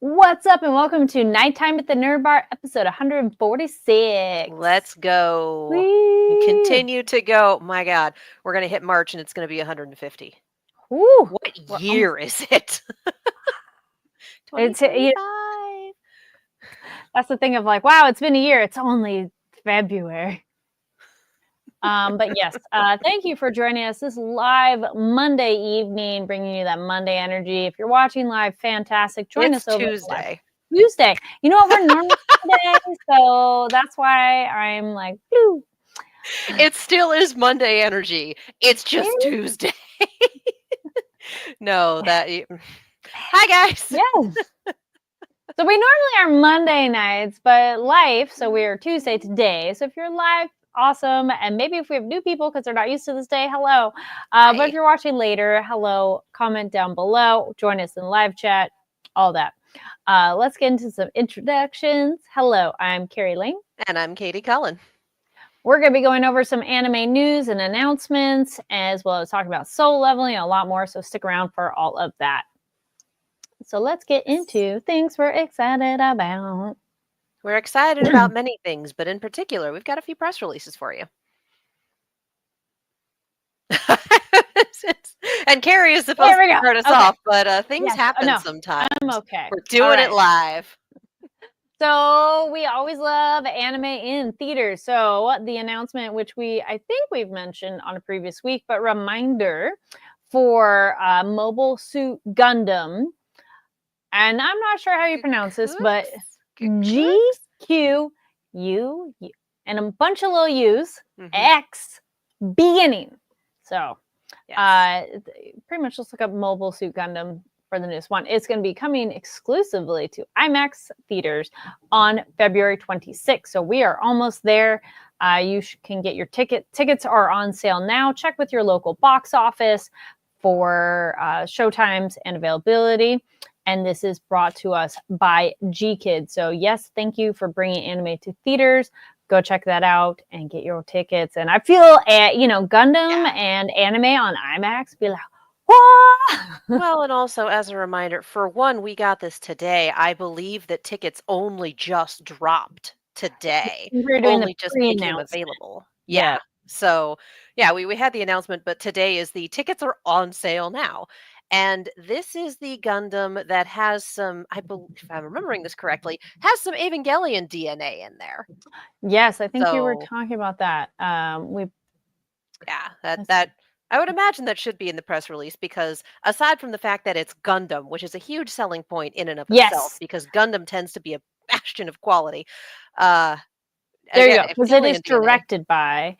What's up, and welcome to Nighttime at the Nerd Bar, episode 146. Let's go. And continue to go. My God, we're going to hit March and it's going to be 150. Woo. What year is it? It's 2025. That's the thing of like, wow, it's been a year. It's only February. But yes, thank you for joining us this live Monday evening, bringing you that Monday energy. If you're watching live, fantastic. Join us over Tuesday. Tuesday. You know what? We're normal today, so that's why I'm like, blue. It still is Monday energy. It's just Tuesday. No, that. Hi, guys. Yes. So we normally are Monday nights, but life, so we're Tuesday today. So if you're live, awesome. And maybe if we have new people because they're not used to this day, hello. But if you're watching later, hello, comment down below, join us in live chat, all that. Let's get into some introductions. Hello, I'm Carrie Lane. And I'm Katie Cullen. We're going to be going over some anime news and announcements, as well as talking about soul leveling, a lot more. So stick around for all of that. So let's get into things we're excited about. We're excited about many things, but in particular, we've got a few press releases for you. And Carrie is supposed to start us off, but things happen sometimes. I'm okay. We're doing it live. So we always love anime in theaters. So the announcement, which I think we've mentioned on a previous week, but reminder for Mobile Suit Gundam. And I'm not sure how you pronounce this, but GQU and a bunch of little U's, X beginning. So pretty much just look up Mobile Suit Gundam for the newest one. It's going to be coming exclusively to IMAX theaters on February 26th. So we are almost there. You can get your ticket. Tickets are on sale now. Check with your local box office for showtimes and availability. And this is brought to us by GKID. So yes, thank you for bringing anime to theaters. Go check that out and get your tickets. And I feel, Gundam and anime on IMAX be like, whoa! Well, and also as a reminder, for one, we got this today. I believe that tickets only just dropped today. Only just became available. Yeah. So, we had the announcement, but today is the tickets are on sale now. And this is the Gundam that has some, I believe, if I'm remembering this correctly, has some Evangelion DNA in there. Yes, I think you were talking about that. I would imagine that should be in the press release because aside from the fact that it's Gundam, which is a huge selling point in and of itself, because Gundam tends to be a bastion of quality. There you go, because it is directed by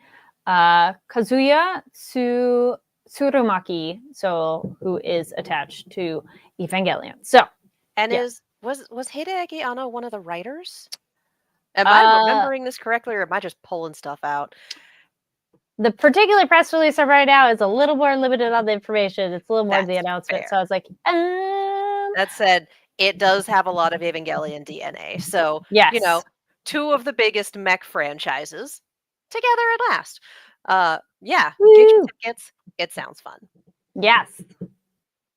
Kazuya Tsurumaki, who is attached to Evangelion. So, and was Hideaki Anno one of the writers? Am I remembering this correctly, or am I just pulling stuff out? The particular press release of right now is a little more limited on the information. It's a little more of the announcement. Fair. So I was like, That said, it does have a lot of Evangelion DNA. So, two of the biggest mech franchises together at last. Get your tickets. It sounds fun. Yes.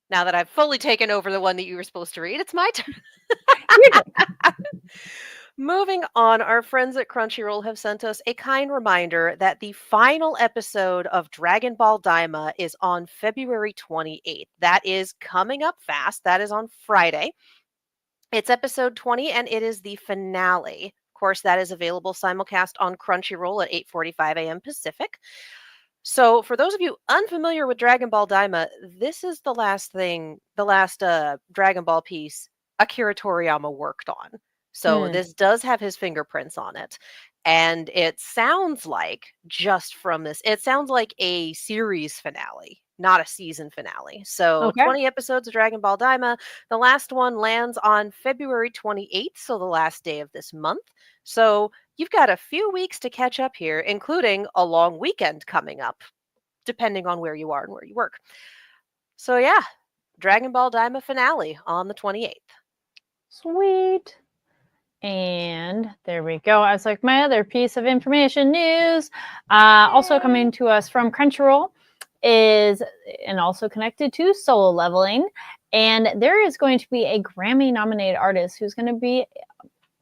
Now that I've fully taken over the one that you were supposed to read, it's my turn. Moving on, our friends at Crunchyroll have sent us a kind reminder that the final episode of Dragon Ball Daima is on February 28th. That is coming up fast. That is on Friday. It's episode 20, and it is the finale. Of course, that is available simulcast on Crunchyroll at 8:45 a.m. Pacific. So for those of you unfamiliar with Dragon Ball Daima, this is the last Dragon Ball piece Akira Toriyama worked on. So this does have his fingerprints on it. And it sounds like, just from this, it sounds like a series finale, not a season finale. So 20 episodes of Dragon Ball Daima. The last one lands on February 28th, so the last day of this month. So you've got a few weeks to catch up here, including a long weekend coming up, depending on where you are and where you work. So Dragon Ball Daima finale on the 28th. Sweet. And there we go. I was like, my other piece of information news, also coming to us from Crunchyroll, is, and also connected to Soul Leveling, And there is going to be a Grammy-nominated artist who's going to be,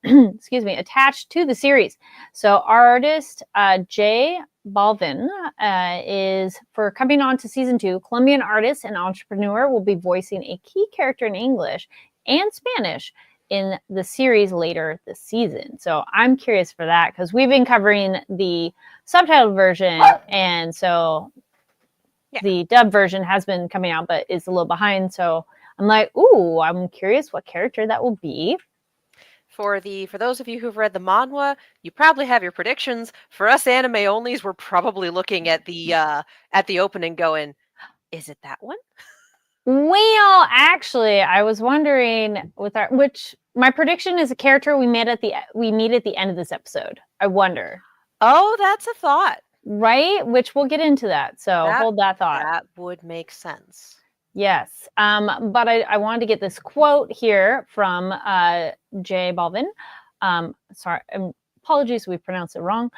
excuse me, attached to the series. So artist J Balvin is for coming on to season 2. Colombian artist and entrepreneur will be voicing a key character in English and Spanish in the series later this season. So I'm curious for that because we've been covering the subtitled version, and so the dub version has been coming out, but is a little behind. So I'm like, ooh, I'm curious what character that will be. For those of you who've read the manhwa, you probably have your predictions. For us anime onlys, we're probably looking at the opening going, is it that one? Well, actually, I was wondering which my prediction is a character we meet at the end of this episode. I wonder. Oh, that's a thought. Right? Which we'll get into that. So hold that thought. That would make sense. Yes. But I wanted to get this quote here from J Balvin. Sorry, apologies if we pronounced it wrong.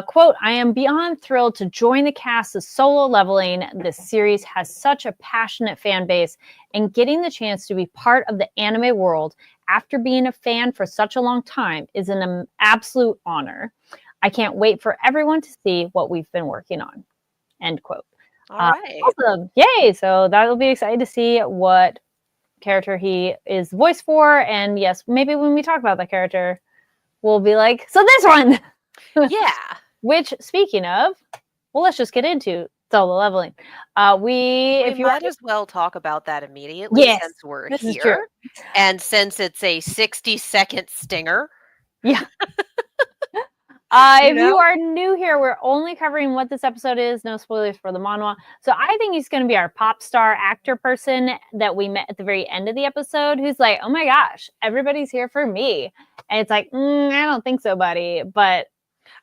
Quote, I am beyond thrilled to join the cast of Solo Leveling. This series has such a passionate fan base, and getting the chance to be part of the anime world after being a fan for such a long time is an absolute honor. I can't wait for everyone to see what we've been working on. End quote. All right. Awesome. Yay. So that'll be exciting to see what character he is voiced for. And yes, maybe when we talk about that character, we'll be like, so this one. Yeah. Which, speaking of, well, let's just get into Solo Leveling. We might as well talk about that immediately since we're here. And since it's a 60-second stinger. Yeah. If you are new here, we're only covering what this episode is. No spoilers for the manhwa. So I think he's going to be our pop star actor person that we met at the very end of the episode, who's like, oh my gosh, everybody's here for me. And it's like, I don't think so, buddy. But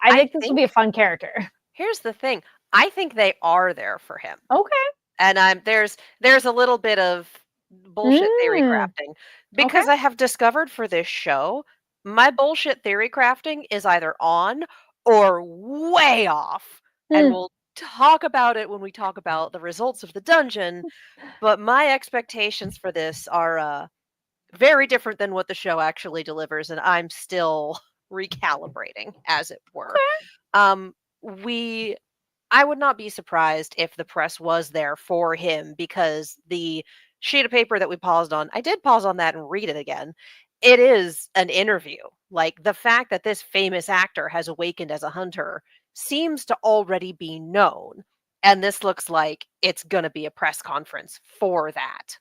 I think this will be a fun character. Here's the thing. I think they are there for him. Okay. And there's a little bit of bullshit theory crafting. Because I have discovered for this show, my bullshit theory crafting is either on or way off. And we'll talk about it when we talk about the results of the dungeon. But my expectations for this are very different than what the show actually delivers. And I'm still recalibrating, as it were. I would not be surprised if the press was there for him, because the sheet of paper that we paused on, I did pause on that and read it again. It is an interview. Like, the fact that this famous actor has awakened as a hunter seems to already be known. And this looks like it's going to be a press conference for that.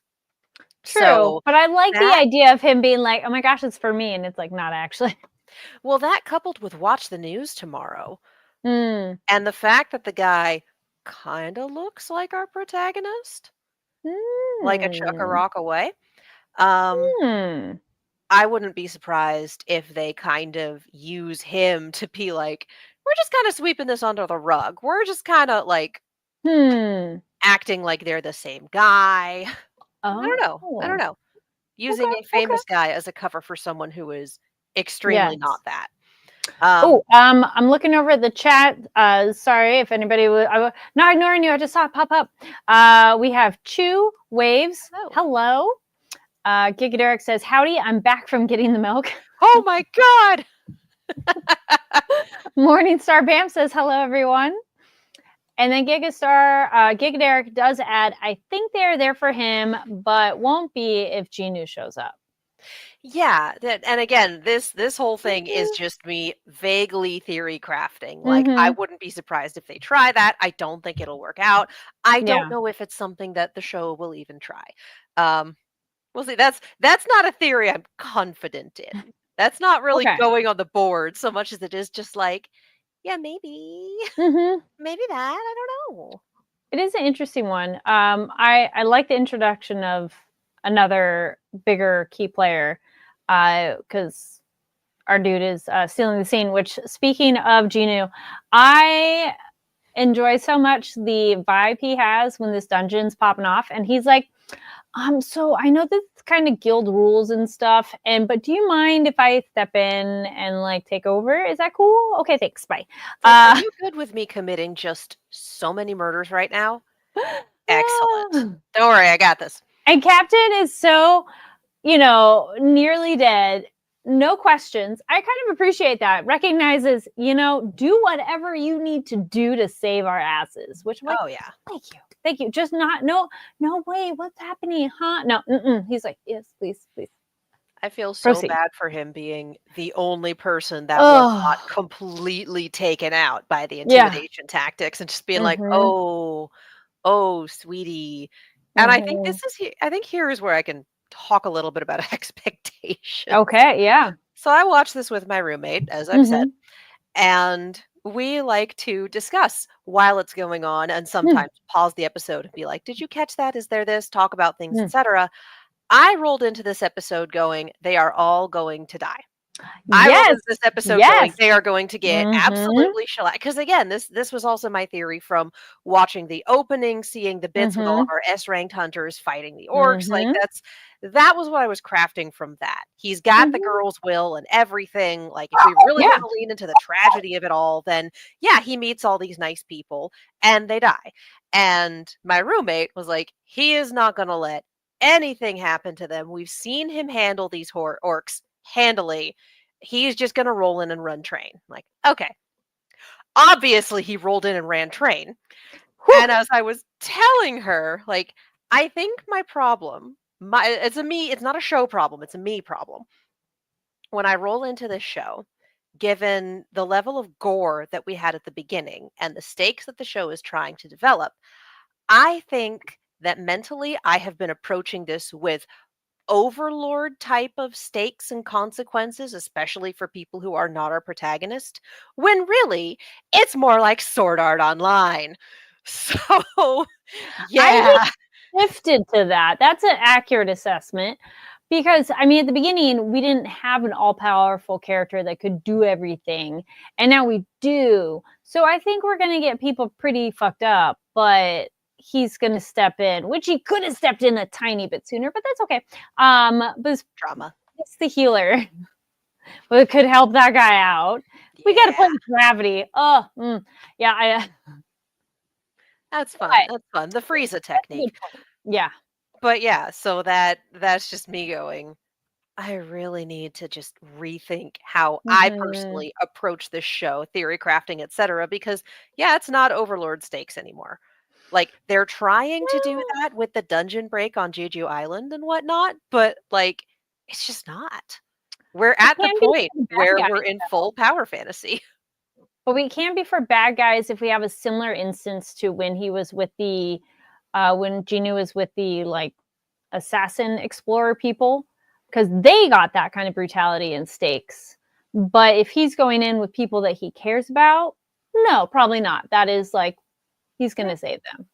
True. So but I like the idea of him being like, oh my gosh, it's for me. And it's like, not actually. Well, that coupled with Watch the News Tomorrow. And the fact that the guy kind of looks like our protagonist. Like a chuck a rock away. I wouldn't be surprised if they kind of use him to be like, we're just kind of sweeping this under the rug. We're just kind of like acting like they're the same guy. I don't know. Using a famous guy as a cover for someone who is extremely not that. I'm looking over at the chat. Sorry if anybody was not ignoring you. I just saw it pop up. We have Chew Waves. Hello. Giga Derek says, howdy, I'm back from getting the milk. Oh my God. Morningstar Bam says, hello, everyone. And then Giga Derek does add, I think they're there for him, but won't be if Genu shows up. Yeah, and again, this whole thing is just me vaguely theory crafting. Like, I wouldn't be surprised if they try that. I don't think it'll work out. I don't know if it's something that the show will even try. We'll see. That's not a theory I'm confident in. That's not really going on the board so much as it is just like, yeah, maybe. Maybe that. I don't know. It is an interesting one. I like the introduction of another bigger key player, because our dude is stealing the scene, which, speaking of Genu, I enjoy so much the vibe he has when this dungeon's popping off, and he's like, so I know this kind of guild rules and stuff, but do you mind if I step in and like take over? Is that cool? Okay, thanks. Bye. Are you good with me committing just so many murders right now? Excellent. Don't worry, I got this. And Captain is so, nearly dead. No questions. I kind of appreciate that. Recognizes, do whatever you need to do to save our asses. Which I'm like, Oh yeah. thank you. Just not, no, wait, what's happening, huh? No, he's like, yes, please, I feel so proceed. bad for him being the only person that was Oh, not completely taken out by the yeah. intimidation tactics and just being like, Mm-hmm. "Oh, oh, sweetie." And I think Mm-hmm. I think here is where I can talk a little bit about expectations. Okay, yeah. So I watched this with my roommate, as I've said, Mm-hmm. and we like to discuss while it's going on and sometimes pause the episode and be like, "Did you catch that? Is there this?" Talk about things, Mm-hmm. etc. I rolled into this episode going, "They are all going to die." I rolled Yes. into this episode going, Yes. "They are going to get Mm-hmm. absolutely shellacked." Because again, this was also my theory from watching the opening, seeing the bits with all of Mm-hmm. our S-ranked hunters fighting the orcs, like, Mm-hmm. that was what I was crafting from that. He's got the Mm-hmm. girl's will and everything, like, if we really Yeah. wanna lean into the tragedy of it all, then, yeah, he meets all these nice people, and they die. And my roommate was like, "He is not gonna let anything happen to them. We've seen him handle these orcs handily. He's just gonna roll in and run train." Like, okay. Obviously, he rolled in and ran train. Whew. And as I was telling her, like, I think my problem, it's not a show problem, it's a me problem. When I roll into this show, given the level of gore that we had at the beginning and the stakes that the show is trying to develop, I think that mentally I have been approaching this with overlord type of stakes and consequences, especially for people who are not our protagonist, when really it's more like Sword Art Online. So, I yeah. shifted to that. That's an accurate assessment because I mean, at the beginning, we didn't have an all powerful character that could do everything, and now we do. So I think we're going to get people pretty fucked up, but he's going to step in, which he could have stepped in a tiny bit sooner, but that's okay. But Drama. it's the healer. But could help that guy out. We got to Yeah. play with gravity. Oh, yeah. That's fun. But That's fun. The Frieza that's a good technique. point. Yeah. But yeah, so that's just me going, I really need to just rethink how I Mhm. personally approach this show, theory crafting, etc. Because yeah, it's not overlord stakes anymore. Like they're trying to do Well, that with the dungeon break on Jeju Island and whatnot, but like it's just not. We're it at the can be point for bad where we're guys, in full power fantasy. but we can be for bad guys if we have a similar instance to when he was with the when Genu was with the like assassin explorer people because they got that kind of brutality and stakes. But if he's going in with people that he cares about, no, probably not. That is like he's going Yeah. to save them.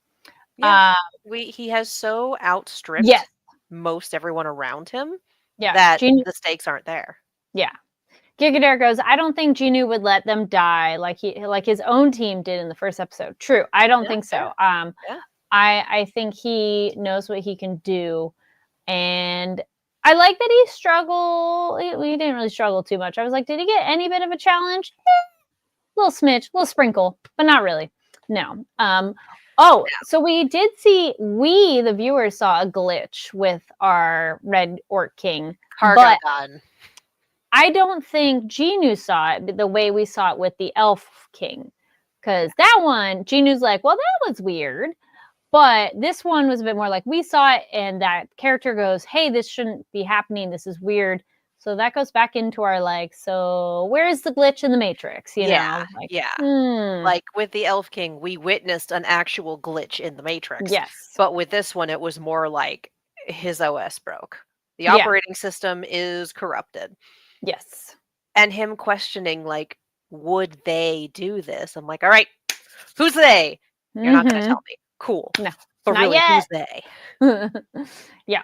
Yeah. Uh, He has so yes, outstripped most everyone around him yeah, that Genu, the stakes aren't there. yeah. Gigadare goes, I don't think Genu would let them die like his own team did in the first episode. True. I don't Yeah, think fair. so. Yeah. I think he knows what he can do. And I like that he struggled. He didn't really struggle too much. I was like, did he get any bit of a challenge? Little smidge, little sprinkle, but not really. No. Oh, so we the viewers saw a glitch with our Red Orc King, but Hargagon. I don't think Genu saw it the way we saw it with the Elf King. Because that one, Genu's like, well, that was weird. But this one was a bit more like we saw it, and that character goes, hey, this shouldn't be happening. This is weird. So that goes back into our like, so where's the glitch in the matrix? You Yeah, know, like, yeah. hmm, Like with the Elf King, we witnessed an actual glitch in the Matrix, yes, but with this one, it was more like his OS broke. The yeah, operating system is corrupted. yes. And him questioning, like, would they do this? I'm like, all right, who's they? You're not going to Mm-hmm. tell me. Cool. No, But not really, who's yet. they? Yeah.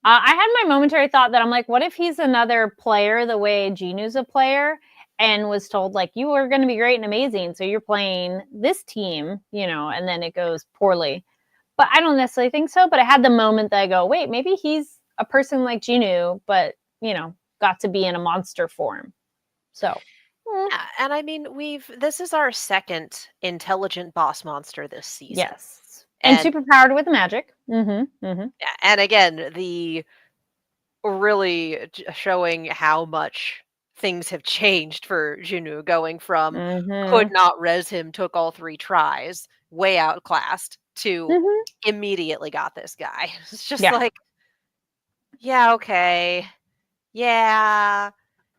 I had my momentary thought that I'm like, what if he's another player the way Genu's a player and was told, like, you are going to be great and amazing. So you're playing this team, and then it goes poorly. But I don't necessarily think so. But I had the moment that I go, wait, maybe he's a person like Genu, but, got to be in a monster form. So, Yeah, and I mean, this is our second intelligent boss monster this season. yes. And super powered with magic. Mm-hmm. Mm-hmm. Yeah, and again, the really showing how much things have changed for Jinu, going from Mm-hmm. could not res him, took all 3 tries, way outclassed, to Mm-hmm. immediately got this guy. It's just Yeah. like, yeah, okay. Yeah.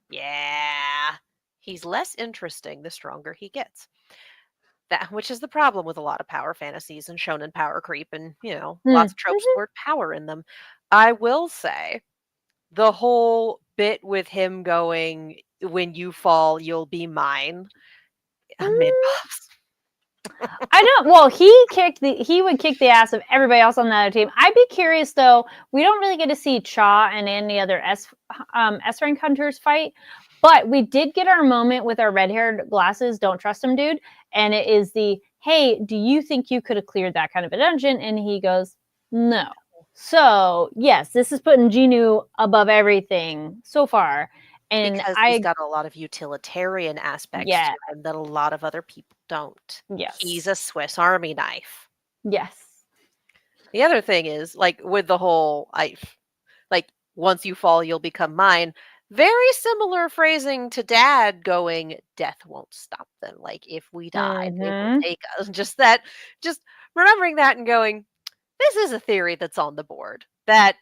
Yeah. He's less interesting the stronger he gets. That which is the problem with a lot of power fantasies and shonen power creep and, lots of tropes with Mm-hmm. the word power in them. I will say the whole bit with him going, "When you fall, you'll be mine." Mid buffs. I don't. Well, he would kick the ass of everybody else on the other team. I'd be curious though. We don't really get to see Cha and any other S rank hunters fight, but we did get our moment with our red haired glasses. Don't trust him, dude. And it is the hey, do you think you could have cleared that kind of a dungeon? And he goes, no. So yes, this is putting Genu above everything so far. And Because he's got a lot of utilitarian aspects yeah, to him that a lot of other people don't. yes, He's a Swiss Army knife. yes. The other thing is, like, with the whole, once you fall, you'll become mine. Very similar phrasing to Dad going, "Death won't stop them. Like, if we die, they will Mm-hmm. take us." Just remembering that and going, this is a theory that's on the board. That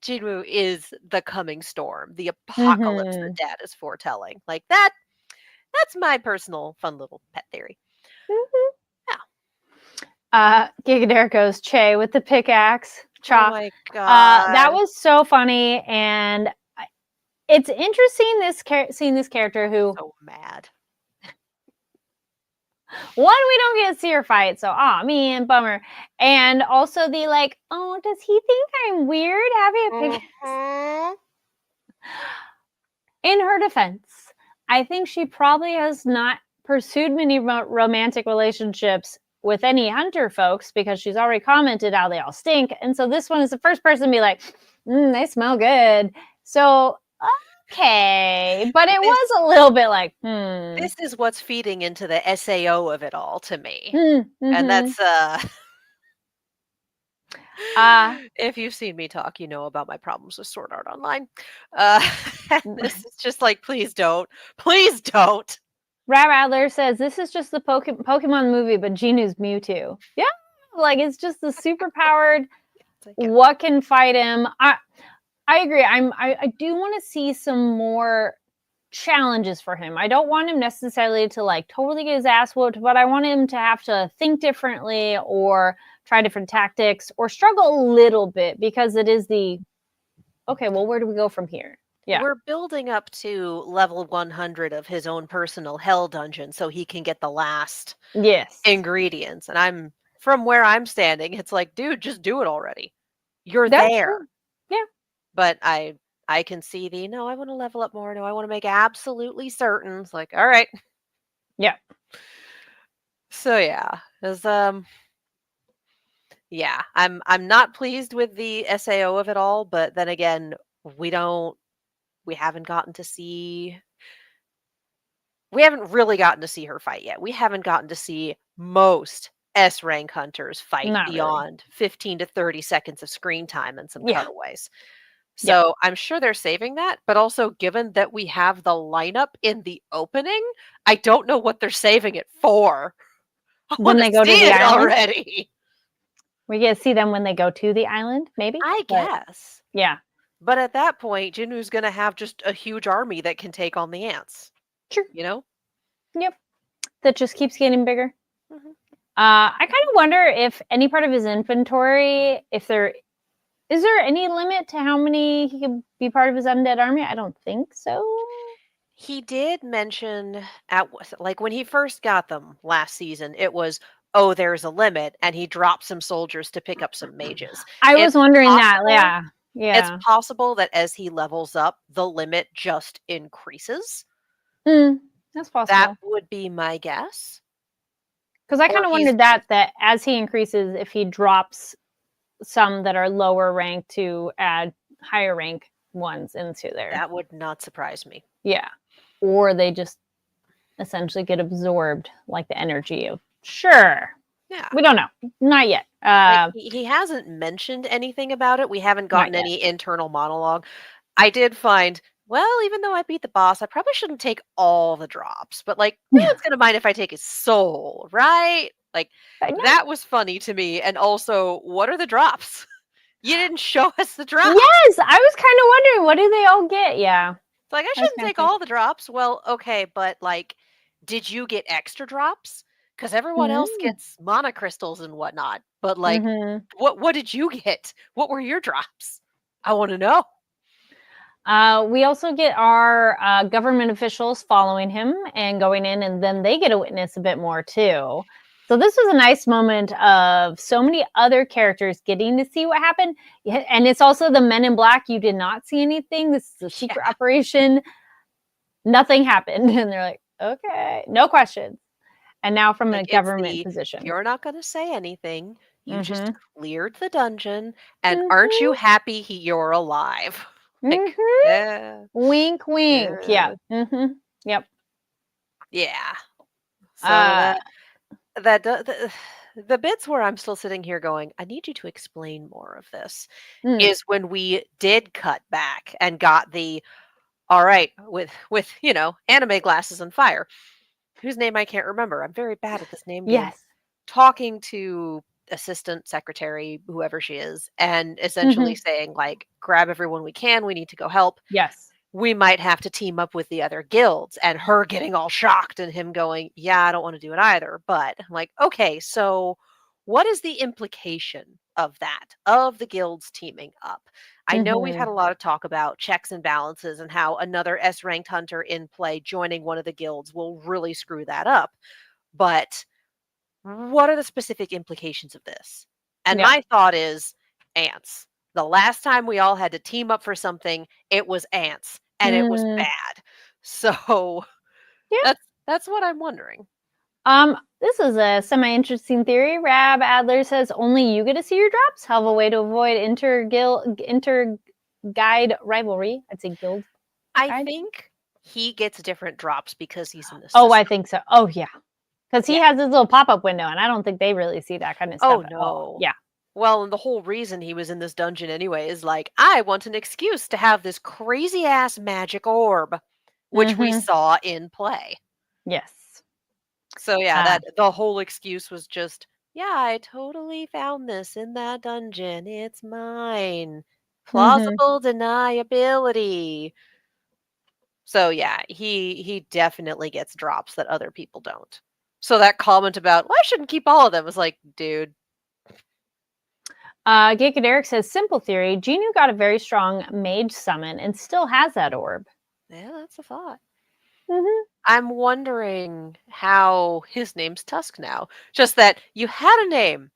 Jinwoo is the coming storm, the apocalypse Mm-hmm. that Dad is foretelling. Like that's my personal fun little pet theory. Gigadare goes Che with the pickaxe. Oh Cha. my god. That was so funny, and it's interesting seeing this character who So mad. one we don't get to see her fight, so man, bummer. And also the like, oh, does he think I'm weird having a pickaxe? Mhm. In her defense, I think she probably has not pursued many romantic relationships with any hunter folks because she's already commented how they all stink. And so this one is the first person to be like, they smell good. So, okay. But it was a little bit like, This is what's feeding into the SAO of it all to me. Mm-hmm. And that's if you've seen me talk, you know about my problems with Sword Art Online. This is just like, please don't. Please don't. Rat Rattler says this is just the Pokemon movie, but Genu's Mewtwo. Yeah, like it's just the super powered. What can fight him? I agree. I do want to see some more challenges for him. I don't want him necessarily to like totally get his ass whooped, but I want him to have to think differently or try different tactics or struggle a little bit because it is the okay, well, where do we go from here? Yeah. We're building up to level 100 of his own personal hell dungeon so he can get the last ingredients. And from where I'm standing, it's like, dude, just do it already. You're there. True. Yeah. But I can see no, I want to level up more. No, I want to make absolutely certain. It's like, all right. Yeah. So yeah. Yeah, I'm not pleased with the SAO of it all, but then again, we haven't really gotten to see her fight yet. We haven't gotten to see most S rank hunters fight beyond 15 to 30 seconds of screen time and some cutaways. So I'm sure they're saving that, but also given that we have the lineup in the opening, I don't know what they're saving it for. When they go to the island already. We get to see them when they go to the island, maybe? I guess. Yeah. But at that point, Jinu's going to have just a huge army that can take on the ants. Sure. You know? Yep. That just keeps getting bigger. Mm-hmm. I kind of wonder if any part of his inventory, is there any limit to how many he could be part of his undead army? I don't think so. He did mention when he first got them last season, it was, there's a limit, and he dropped some soldiers to pick up some mages. I was wondering that, yeah. Yeah. It's possible that as he levels up, the limit just increases. That's possible. That would be my guess. Because I kind of wondered that as he increases, if he drops some that are lower rank to add higher rank ones into there. That would not surprise me. Yeah. Or they just essentially get absorbed like the energy of, sure, Yeah. We don't know. Not yet. Like, he hasn't mentioned anything about it. We haven't Not gotten yet. any internal monologue. I did find, well, even though I beat the boss, I probably shouldn't take all the drops, but like, no Yeah. one's gonna mind if I take his soul, right? Like, No. that was funny to me. And also, what are the drops? You didn't show us the drops. Yes, I was kind of wondering, what do they all get? Yeah, It's like, I I was shouldn't kind of take thinking. all the drops. Well, okay, but like, did you get extra drops? Because everyone else Mm. gets mana crystals and whatnot. But like, Hmm. what did you get? What were your drops? I want to know. We also get our government officials following him and going in, and then they get to witness a bit more too. So this was a nice moment of so many other characters getting to see what happened. Yeah, and it's also the Men in Black. You did not see anything. This is a Yeah, secret operation. Nothing happened, and they're like, okay, no questions. And now from a like it's government the position. you're not going to say anything. You just Hmm. cleared the dungeon, and aren't you Hmm. happy you're alive? Like, Hmm. yeah, Wink, wink. Yeah. yeah, Yep. yeah. So Uh, the bits where I'm still sitting here going, I need you to explain more of this, mm, is when we did cut back and got the all right with anime glasses and fire, whose name I can't remember. I'm very bad at this name game. yes. Talking to assistant secretary, whoever she is, and essentially Hmm. saying like, grab everyone we can. We need to go help. Yes. We might have to team up with the other guilds, and her getting all shocked and him going, yeah, I don't want to do it either. But I'm like, okay, so what is the implication of that, of the guilds teaming up? I know we've had Hmm. a lot of talk about checks and balances and how another S ranked hunter in play joining one of the guilds will really screw that up. But what are the specific implications of this? And Yeah. my thought is ants. The last time we all had to team up for something, it was ants and it was Mm, bad. So yeah. that's what I'm wondering. This is a semi-interesting theory. Rab Adler says only you get to see your drops. Hell of a way to avoid inter guide rivalry. I'd say guild I guide. think he gets different drops because he's in the Oh, I system. think so. Oh, yeah. Because he Yeah. has his little pop-up window, and I don't think they really see that kind of stuff Oh at all. no. Yeah. Well, and the whole reason he was in this dungeon anyway is like, I want an excuse to have this crazy ass magic orb, which we Hmm. saw in play. Yes. So yeah, Uh, that the whole excuse was just, yeah, I totally found this in that dungeon. It's mine. hmm. Plausible deniability. So yeah, he definitely gets drops that other people don't. So that comment about, well, I shouldn't keep all of them was like, dude, Giga Derek says simple theory. Genu got a very strong mage summon and still has that orb. yeah, that's a thought. Hmm. I'm wondering how his name's Tusk now. Just that you had a name.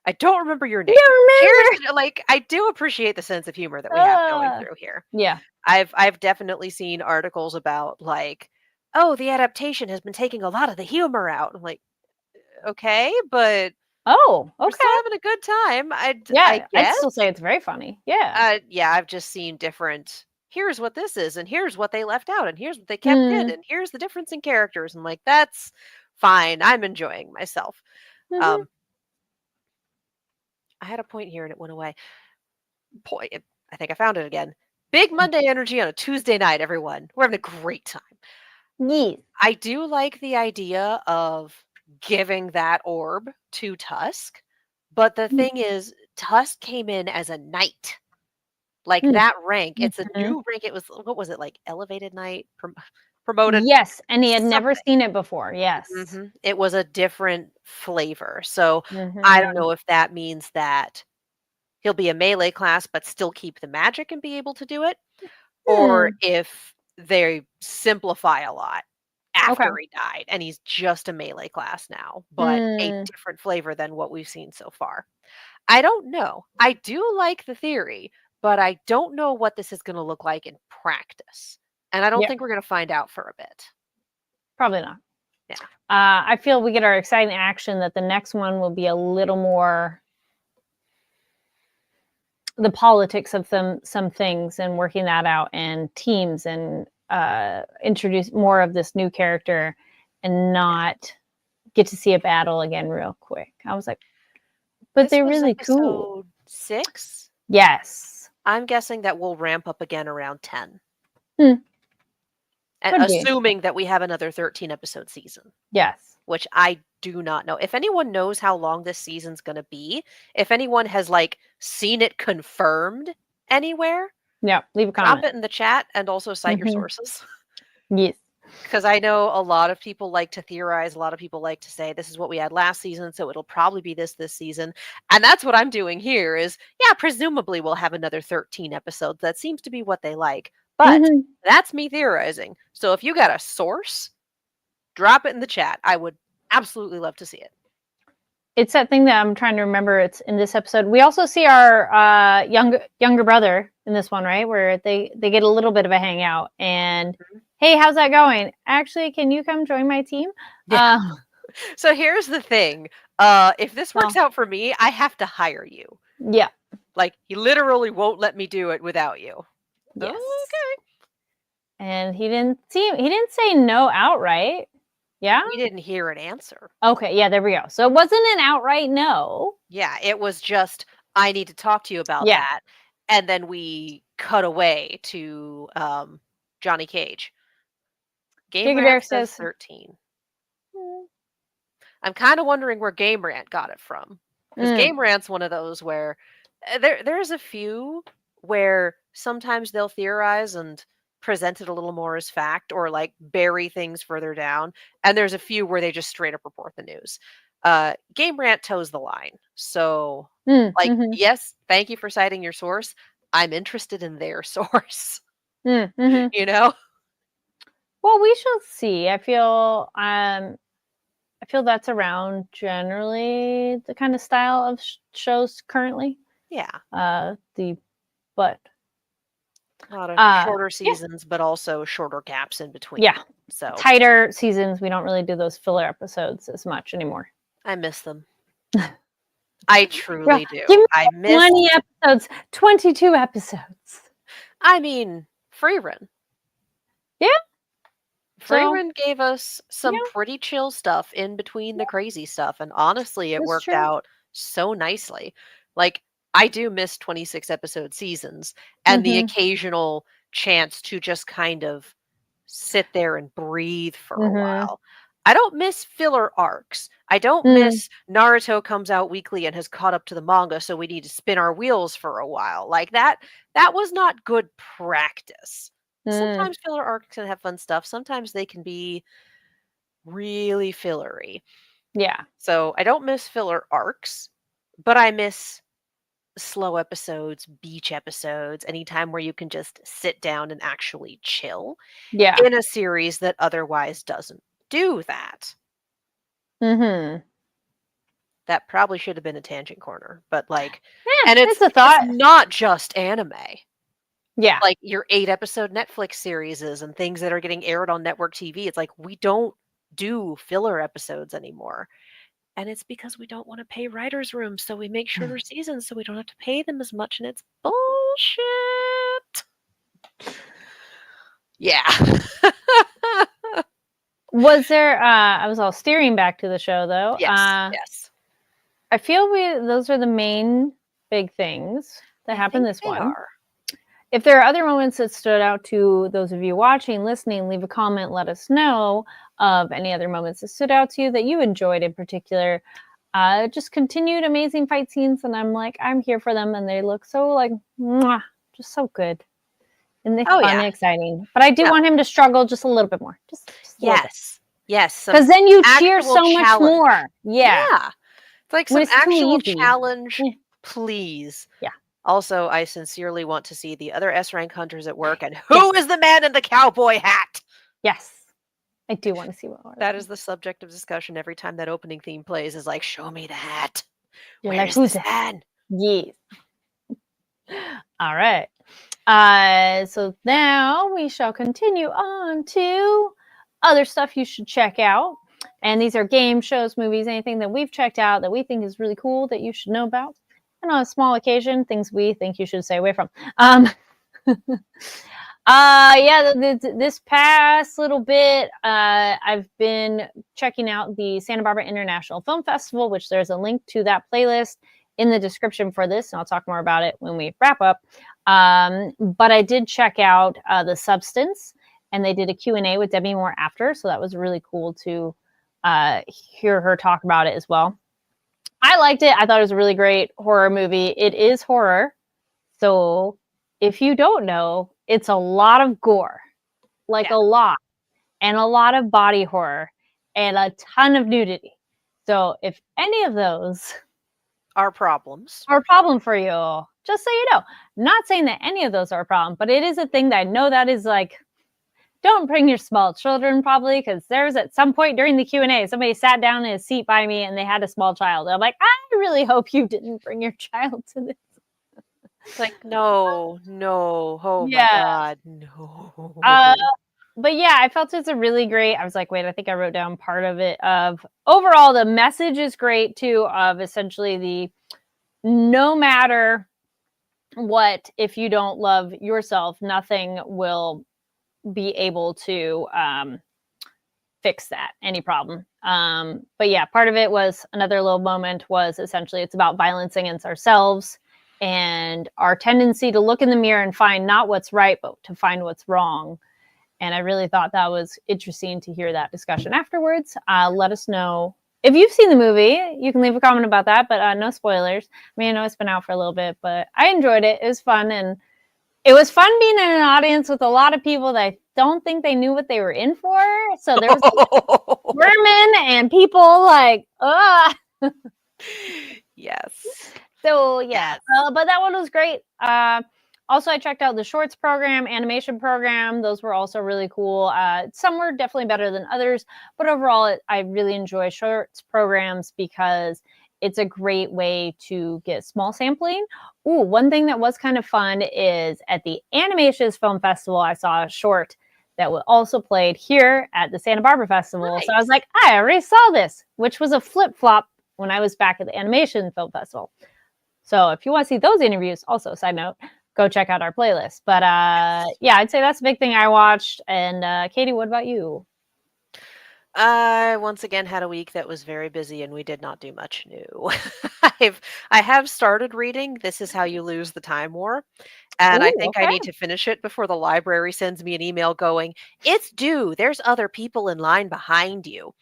I don't remember your name. Here's You like I do appreciate the sense of humor that we have going remember? through here. Yeah. I've definitely seen articles about like, oh, the adaptation has been taking a lot of the humor out. I'm like, okay, but Oh, we're still okay. having a good time. I Yeah, I'd guess. still say it's very funny. Yeah. Yeah, I've just seen different. Here's what this is, and here's what they left out, and here's what they kept in, Mm. and here's the difference in characters. And like, that's fine. I'm enjoying myself. Mhm. Um, I had a point here and it went away. Point. I think I found it again. Big Monday energy on a Tuesday night, everyone. We're having a great time. Yes. I do like the idea of giving that orb to Tusk, but the Mm. thing is, Tusk came in as a knight. Like Mm. that rank, it's a Mhm. new rank. It was what was it like? Elevated knight, promoted Yes, and he had never something. seen it before. Yes. It was a different flavor. So I don't Mhm. know if that means that he'll be a melee class, but still keep the magic and be able to do it, or Hmm. if they simplify a lot Okay. after he died and he's just a melee class now, but a Mm. different flavor than what we've seen so far. I don't know. I do like the theory, but I don't know what this is going to look like in practice. And I don't Yeah, think we're going to find out for a bit. probably not. Yeah. I feel we get our exciting action that the next one will be a little more the politics of some things and working that out and teams and introduce more of this new character and not get to see a battle again real quick. I was like, but This they're was really cool. episode 6. Yes. I'm guessing that we'll ramp up again around 10. Hmm. And Could be. assuming that we have another 13 episode season, Yes. which I do not know. If anyone knows how long this season's going to be, if anyone has like seen it confirmed anywhere, Yeah. Leave a drop comment. it in the chat and also cite your Mhm. sources. Yes. Because I know a lot of people like to theorize, a lot of people like to say this is what we had last season, so it'll probably be this season. And that's what I'm doing here is, yeah, presumably we'll have another 13 episodes. That seems to be what they like. But Mhm. that's me theorizing. So if you got a source, drop it in the chat. I would absolutely love to see it. It's that thing that I'm trying to remember. It's in this episode. We also see our younger brother in this one, right? Where they get a little bit of a hangout. And hey, how's that going? Actually, can you come join my team? Yeah. So here's the thing. If this works Well. out for me, I have to hire you. Yeah. Like he literally won't let me do it without you. Yes. Okay. And he didn't say no outright. Yeah. We didn't hear an answer. Okay. Yeah. There we go. So it wasn't an outright no. Yeah, it was just I need to talk to you about Yeah. that, and then we cut away to Johnny Cage. Game Giga Rant Derek says says 13. "Mm, I'm kind of wondering where Game Rant got it from, because mm, Game Rant's one of those where there's a few where sometimes they'll theorize and present it a little more as fact or like bury things further down, and there's a few where they just straight up report the news. Game Rant toes the line, so like mhm, yes, thank you for citing your source. I'm interested in their source. mhm. You know, Well, we shall see. I feel that's around generally the kind of style of shows currently. yeah, But a lot of shorter yeah, seasons, but also shorter gaps in between. yeah, So tighter seasons. We don't really do those filler episodes as much anymore. I miss them. I Yeah, truly do. give me I miss. 20 episodes, 22 episodes. I mean, Freerun. Yeah. So, Freerun gave us some yeah. pretty chill stuff in between the crazy stuff, and honestly, it That's worked true. out so nicely. Like, I do miss 26 episode seasons and the Mhm. occasional chance to just kind of sit there and breathe for a Mhm. while. I don't miss filler arcs. I don't Mm. miss Naruto comes out weekly and has caught up to the manga, so we need to spin our wheels for a while. Like that was not good practice. Mm. Sometimes filler arcs can have fun stuff. Sometimes they can be really fillery. Yeah. So I don't miss filler arcs, but I miss slow episodes, beach episodes, anytime where you can just sit down and actually chill Yeah. in a series that otherwise doesn't do that. Mhm. That probably should have been a tangent corner, but like, Yeah, and it's a thought. it's not just anime. Yeah. Like your 8-episode Netflix series and things that are getting aired on network TV. It's like we don't do filler episodes anymore. And it's because we don't want to pay writers' rooms, so we make shorter seasons so we don't have to pay them as much, and it's bullshit. Yeah. Was there I was all steering back to the show though. Yes. Yes. I feel those are the main big things that happened this one. Are. If there are other moments that stood out to those of you watching, listening, leave a comment, let us know of any other moments that stood out to you that you enjoyed in particular. Just continued amazing fight scenes, and I'm here for them, and they look so like mwah, just so good. And they're fun and exciting. But I do want him to struggle just a little bit more. Just yes. Yes. Because then you cheer so much more. Yeah. It's like some actual challenge, please. Yeah. Also, I sincerely want to see the other S-rank hunters at work, and who is the man in the cowboy hat? Yes. I do want to see what that is the subject of discussion every time that opening theme plays is like, show me the hat. You're Where's this man? Yes. All right. So now we shall continue on to other stuff you should check out. And these are games, shows, movies, anything that we've checked out that we think is really cool that you should know about. And on a small occasion, things we think you should stay away from. Yeah, this past little bit, I've been checking out the Santa Barbara International Film Festival, which there's a link to that playlist in the description for this, and I'll talk more about it when we wrap up. But I did check out The Substance, and they did a Q&A with Demi Moore after, so that was really cool to hear her talk about it as well. I liked it. I thought it was a really great horror movie. It is horror, so if you don't know, it's a lot of gore, like Yeah. a lot, and a lot of body horror, and a ton of nudity. So if any of those Our problems. are a problem for you, just so you know, not saying that any of those are a problem, but it is a thing that I know that is like, don't bring your small children probably, because there's at some point during the Q&A, somebody sat down in a seat by me and they had a small child. I'm like, I really hope you didn't bring your child to this. It's like, no, no, oh my Yeah. God, no. But yeah, I felt it's a really great. I was like, wait, I think I wrote down part of it. Of overall, the message is great too. Of essentially the no matter what, if you don't love yourself, nothing will be able to fix that any problem. But yeah, part of it was another little moment was essentially it's about violence against ourselves and our tendency to look in the mirror and find not what's right, but to find what's wrong. And I really thought that was interesting to hear that discussion afterwards. Let us know if you've seen the movie. You can leave a comment about that, but no spoilers. I mean, I know it's been out for a little bit, but I enjoyed it. It was fun. And it was fun being in an audience with a lot of people that I don't think they knew what they were in for. So there was women and people like, ugh. Yes. So yeah, Yes. but that one was great. Also, I checked out the shorts program, animation program. Those were also really cool. Some were definitely better than others, but overall, I really enjoy shorts programs because it's a great way to get small sampling. Ooh, one thing that was kind of fun is at the Animations Film Festival, I saw a short that was also played here at the Santa Barbara Festival. Nice. So I was like, I already saw this, which was a flip flop when I was back at the Animation Film Festival. So if you want to see those interviews, also side note, go check out our playlist. But yeah, I'd say that's a big thing I watched. And Katie, what about you? I once again had a week that was very busy and we did not do much new. I have started reading This Is How You Lose the Time War, and I Ooh, think I okay. need to finish it before the library sends me an email going, "It's due. There's other people in line behind you."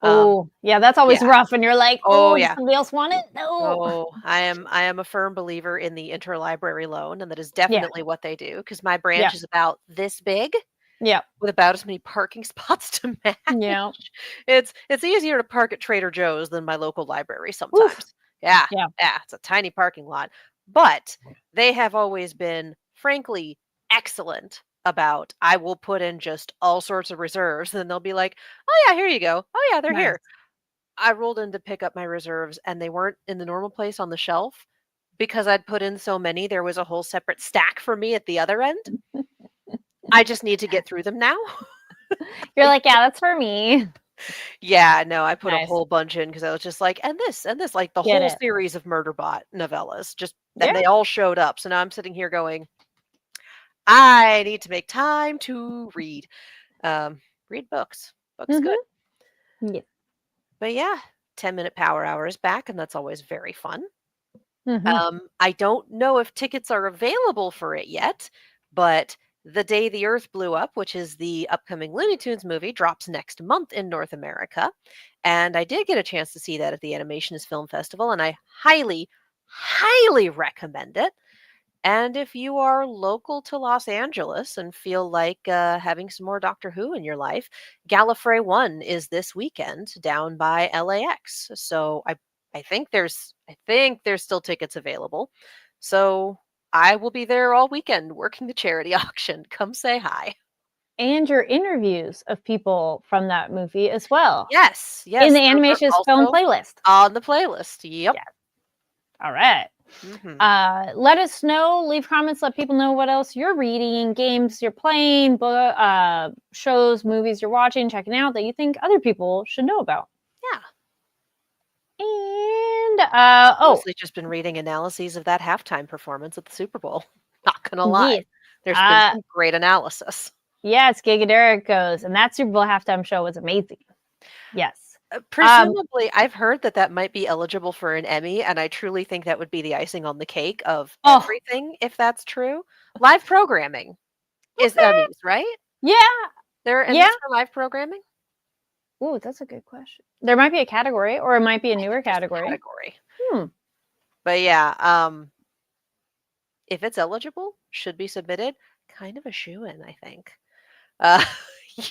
Oh, yeah, that's always Yeah. rough. And you're like, Oh oh, does yeah. somebody else want it? No. Oh, I am a firm believer in the interlibrary loan, and that is Yeah. definitely what they do because my branch Yeah. is about this big Yeah. with about as many parking spots to match. Yeah. It's easier to park at Trader Joe's than my local library Oof. sometimes. Yeah, Yeah. yeah, it's a tiny parking lot, but they have always been, frankly, excellent about I will put in just all sorts of reserves, and then they'll be like, "Oh yeah, here you go. Oh yeah, they're Nice. here." I rolled in to pick up my reserves, and they weren't in the normal place on the shelf because I'd put in so many. There was a whole separate stack for me at the other end. I just need to get through them now. You're like, yeah, that's for me. Yeah, no, I put a Nice. whole bunch in because I was just like, and this, like the Get whole it. series of Murderbot novellas, just Yeah. and they all showed up. So now I'm sitting here going, I need to make time to read. Read books. Books good. Mm-hmm. Yeah. But yeah, 10-minute power hour is back, and that's always very fun. Mm-hmm. I don't know if tickets are available for it yet, but The Day the Earth Blew Up, which is the upcoming Looney Tunes movie, drops next month in North America. And I did get a chance to see that at the Animations Film Festival, and I highly, highly recommend it. And if you are local to Los Angeles and feel like having some more Doctor Who in your life, Gallifrey 1 is this weekend down by LAX. So I think there's still tickets available. So I will be there all weekend working the charity auction. Come say hi. And your interviews of people from that movie as well Yes, in yes, the those are Animations Film also playlist. on the playlist. Yep. Yeah. All right. Hmm. Let us know, leave comments, let people know what else you're reading, games you're playing, shows, movies you're watching, checking out that you think other people should know about. Yeah. And Mostly just been reading analyses of that halftime performance at the Super Bowl. Not gonna lie. yes, There's been some great analysis. Yes, Gigaderic goes, and that Super Bowl halftime show was amazing. Yes. Presumably, I've heard that that might be eligible for an Emmy, and I truly think that would be the icing on the cake of Oh, everything, if that's true. Live programming is okay. Emmys, right? Yeah. There are Emmys Yeah. for live programming? Ooh, that's a good question. There might be a category, or it might be a newer Just a category. category. Hmm. But yeah, if it's eligible, should be submitted. Kind of a shoo-in, I think.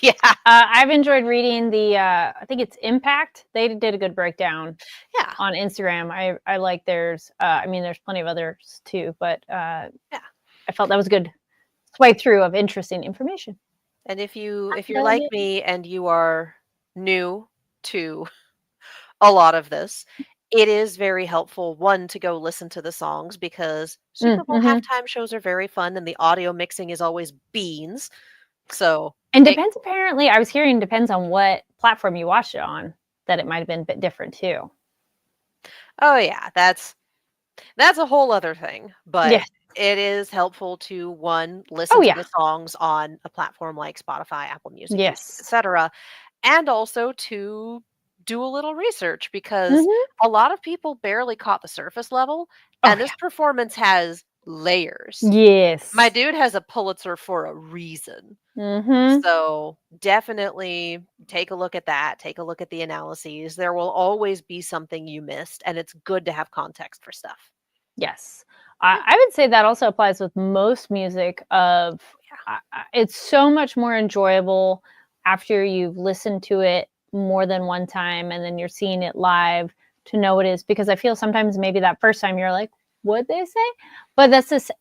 Yeah. I've enjoyed reading the I think it's Impact. They did a good breakdown Yeah. on Instagram. I like theirs. I mean, there's plenty of others too, but Yeah. I felt that was a good swipe through of interesting information. And if you're love like it. me and you are new to a lot of this, it is very helpful, one, to go listen to the songs because Super Bowl Mm-hmm. halftime shows are very fun and the audio mixing is always beans. So And depends, apparently, I was hearing depends on what platform you watch it on, that it might have been a bit different too. oh yeah, that's a whole other thing. But Yes. it is helpful to, one, listen Oh to yeah. the songs on a platform like Spotify, Apple Music, YouTube, Yes. etc. And also to do a little research because Mhm. a lot of people barely caught the surface level, Oh and this performance has layers. yeah. Yes. My dude has a Pulitzer for a reason. Mm-hmm. So definitely take a look at that. Take a look at the analyses. There will always be something you missed, and it's good to have context for stuff. Yes. I would say that also applies with most music of it's so much more enjoyable after you've listened to it more than one time and then you're seeing it live to know what it is, because I feel sometimes maybe that first time you're like, what'd they say? But that's this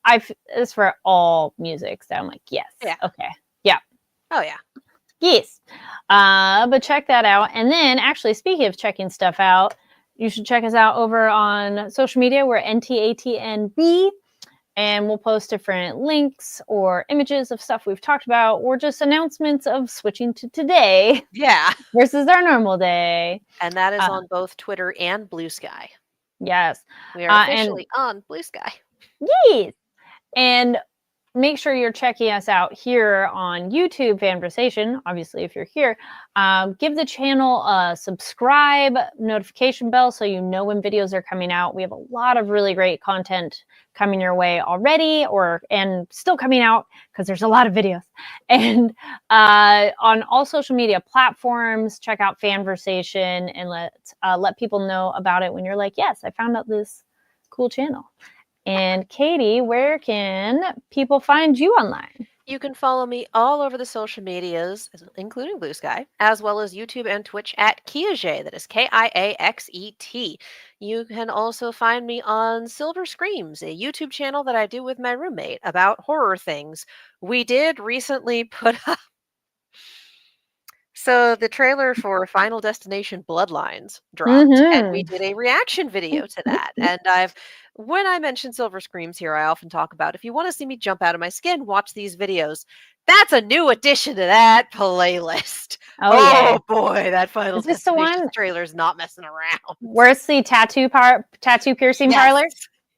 it's for all music. So I'm like, yes. Yeah. Okay. Yeah. Oh yeah. Yes. But check that out. And then actually, speaking of checking stuff out, you should check us out over on social media. We're NTATNB, and we'll post different links or images of stuff we've talked about, or just announcements of switching to today Yeah. versus our normal day. And that is on both Twitter and Blue Sky. Yes. We are officially on Blue Sky. Yes. And make sure you're checking us out here on YouTube, Fanversation. Obviously, if you're here, give the channel a subscribe notification bell so you know when videos are coming out. We have a lot of really great content coming your way already, and still coming out because there's a lot of videos. And on all social media platforms, check out Fanversation and let people know about it when you're like, yes, I found out this cool channel. And Katie, where can people find you online? You can follow me all over the social medias, including Blue Sky, as well as YouTube and Twitch at Kiaxet. That is Kiaxet. You can also find me on Silver Screams, a YouTube channel that I do with my roommate about horror things. We did recently put up. So the trailer for Final Destination Bloodlines dropped, and we did a reaction video to that. And when I mention Silver Screams here, I often talk about, if you want to see me jump out of my skin, watch these videos. That's a new addition to that playlist. Oh boy, that Final Is this the Destination one? trailer is not messing around. Where's the tattoo piercing parlor?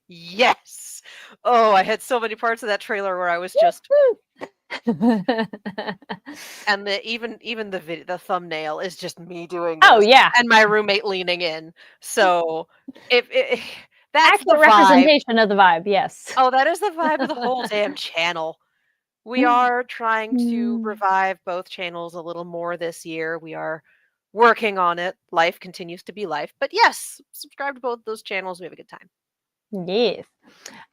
Yes. Oh, I had so many parts of that trailer where I was just. And even the thumbnail is just me doing this. Oh yeah, and my roommate leaning in. So if that's the accurate representation of the vibe. Yes. Oh, that is the vibe of the whole damn channel. We are trying to revive both channels a little more this year. We are working on it. Life continues to be life. But yes, subscribe to both those channels. We have a good time. Yes.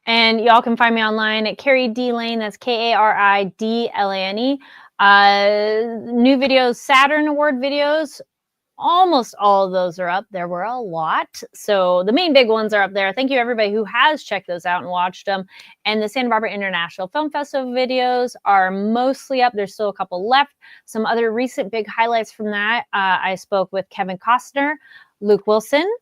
And y'all can find me online at Carrie D Lane. That's KARIDLANE. New videos, Saturn Award videos. Almost all of those are up. There were a lot. So the main big ones are up there. Thank you everybody who has checked those out and watched them. And the Santa Barbara International Film Festival videos are mostly up. There's still a couple left. Some other recent big highlights from that. I spoke with Kevin Costner, Luke Wilson,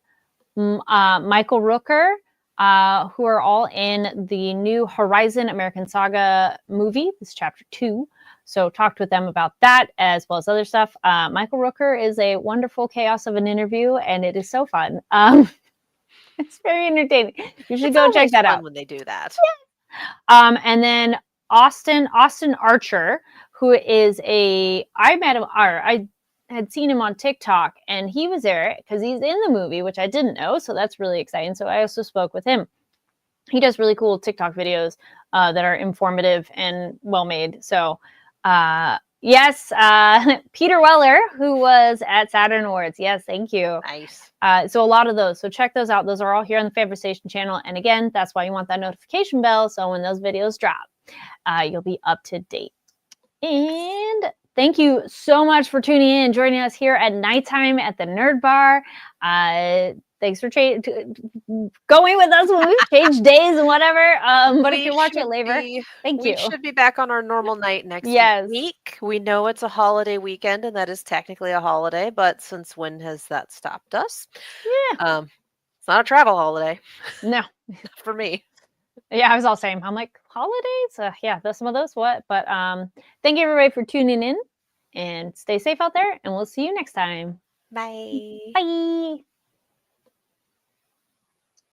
Michael Rooker, who are all in the new Horizon American Saga movie. This is chapter 2. So talked with them about that as well as other stuff. Michael Rooker is a wonderful chaos of an interview, and it is so fun. It's very entertaining. You should go check that out when they do that. And then Austin Archer, who is I met him, or I had seen him on TikTok, and he was there because he's in the movie, which I didn't know. So that's really exciting. So I also spoke with him. He does really cool TikTok videos that are informative and well made. So, yes, Peter Weller, who was at Saturn Awards. Yes, thank you. Nice. So a lot of those. So check those out. Those are all here on the Favorite Station channel. And again, that's why you want that notification bell. So when those videos drop, you'll be up to date. And thank you so much for tuning in and joining us here at nighttime at the Nerd Bar. Thanks for going with us when we change days and whatever. But if you watch it later, thank you. We should be back on our normal night next week. We know it's a holiday weekend, and that is technically a holiday. But since when has that stopped us? Yeah. It's not a travel holiday. No. For me. Yeah, I was all saying, I'm like, holidays? Yeah, there's some of those. What? But thank you everybody for tuning in, and stay safe out there, and we'll see you next time. Bye. Bye.